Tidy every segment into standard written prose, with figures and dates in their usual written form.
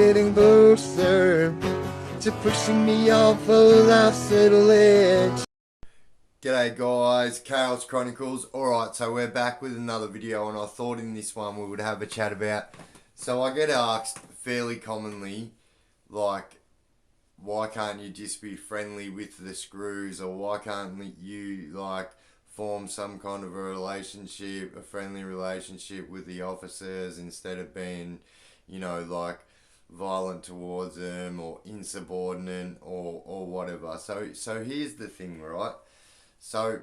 getting closer to pushing me off a life's little edge. G'day guys, Chaos Chronicles. Alright, so we're back with another video, and I thought in this one we would have a chat about, so I get asked fairly commonly, like, why can't you just be friendly with the screws, or why can't you, like, form some kind of a relationship, a friendly relationship with the officers instead of being, you know, like, violent towards them or insubordinate or whatever. So here's the thing, right? So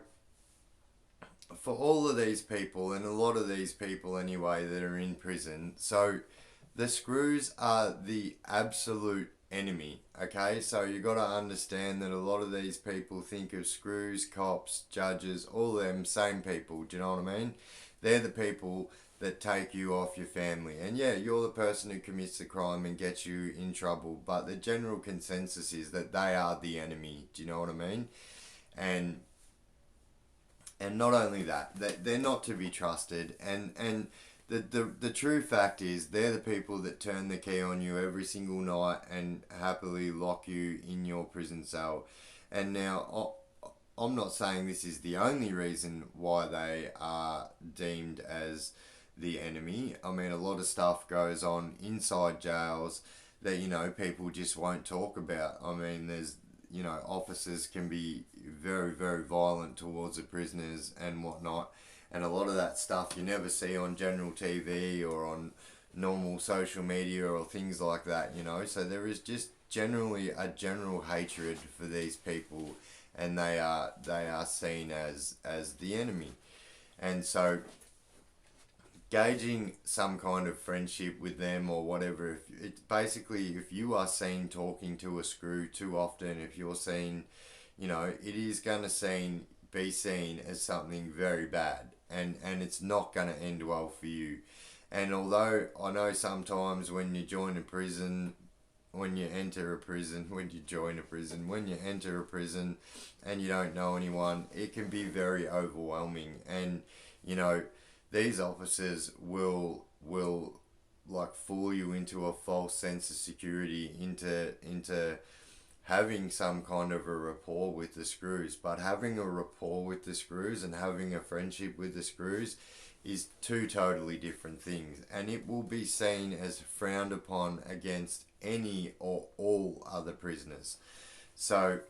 for all of these people, and a lot of these people anyway that are in prison, so the screws are the absolute enemy, okay? So you got to understand that a lot of these people think of screws, cops, judges, all them same people, do you know what I mean? They're the people that take you off your family. And yeah, you're the person who commits the crime and gets you in trouble, but the general consensus is that they are the enemy, do you know what I mean? And not only that, they're not to be trusted, and the true fact is they're the people that turn the key on you every single night and happily lock you in your prison cell. And now, I'm not saying this is the only reason why they are deemed as the enemy. I mean, a lot of stuff goes on inside jails that, you know, people just won't talk about. I mean, there's, you know, officers can be very, very violent towards the prisoners and whatnot. And a lot of that stuff you never see on general TV or on normal social media or things like that, you know. So there is just generally a general hatred for these people, and they are seen as the enemy. And so gauging some kind of friendship with them or whatever, if you are seen talking to a screw too often, if you're seen, you know, it is going to be seen as something very bad, and it's not going to end well for you. And although I know sometimes when you enter a prison and you don't know anyone, it can be very overwhelming. And, you know, these officers will like fool you into a false sense of security, into having some kind of a rapport with the screws. But having a rapport with the screws and having a friendship with the screws is two totally different things, and it will be seen as frowned upon against any or all other prisoners. So,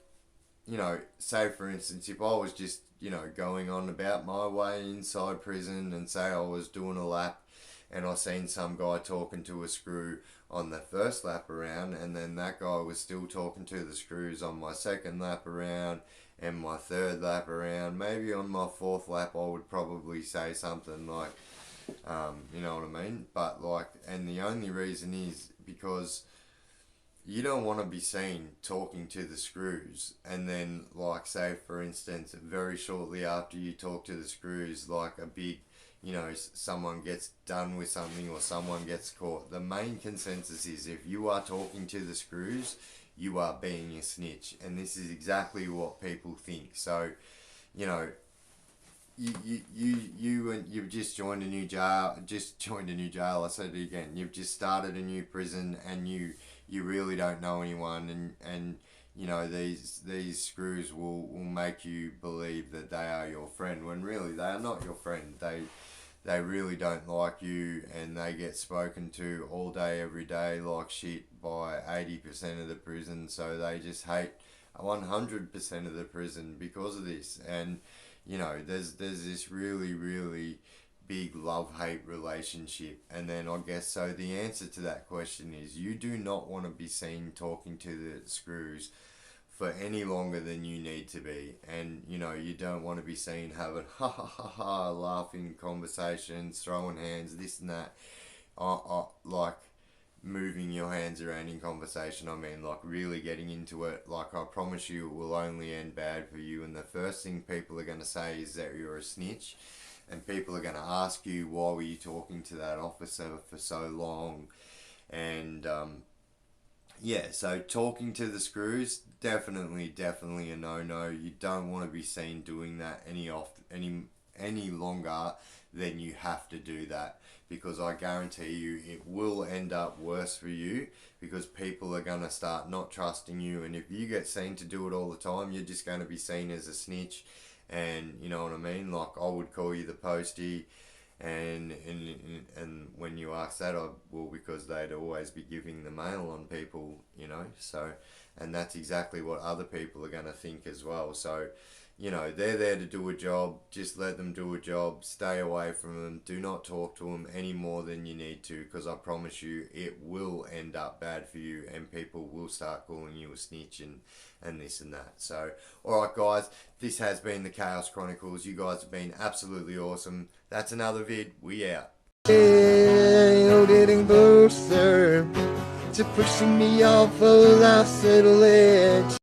you know, say for instance, if I was just, you know, going on about my way inside prison, and say I was doing a lap and I seen some guy talking to a screw on the first lap around, and then that guy was still talking to the screws on my second lap around and my third lap around, maybe on my fourth lap I would probably say something like, you know what I mean? But like, and the only reason is because you don't want to be seen talking to the screws, and then, like, say for instance, very shortly after you talk to the screws, like a big, you know, someone gets done with something or someone gets caught. The main consensus is if you are talking to the screws, you are being a snitch, and this is exactly what people think. So, you know, you've just joined a new jail. I said it again. You've just started a new prison, and you really don't know anyone, and you know, these screws will make you believe that they are your friend, when really they are not your friend. They really don't like you, and they get spoken to all day, every day like shit by 80% of the prison. So they just hate 100% of the prison because of this. And, you know, there's this really, really big love-hate relationship. And then I guess, so the answer to that question is, you do not want to be seen talking to the screws for any longer than you need to be. And, you know, you don't want to be seen having laughing conversations, throwing hands, this and that, like moving your hands around in conversation. I mean, like, really getting into it. Like, I promise you, it will only end bad for you. And the first thing people are going to say is that you're a snitch, and people are going to ask you, why were you talking to that officer for so long? And yeah, so talking to the screws, definitely a no-no. You don't want to be seen doing that any longer than you have to do that. because I guarantee you it will end up worse for you, because people are going to start not trusting you, and if you get seen to do it all the time, you're just going to be seen as a snitch. And you know what I mean, like I would call you the postie, and when you ask that, because they'd always be giving the mail on people, you know. So, and that's exactly what other people are going to think as well. So, you know, they're there to do a job. Just let them do a job. Stay away from them. Do not talk to them any more than you need to, because I promise you it will end up bad for you, and people will start calling you a snitch and this and that. So, alright guys, this has been the Chaos Chronicles. You guys have been absolutely awesome. That's another vid. We out. You're getting closer to pushing me off a life's little edge.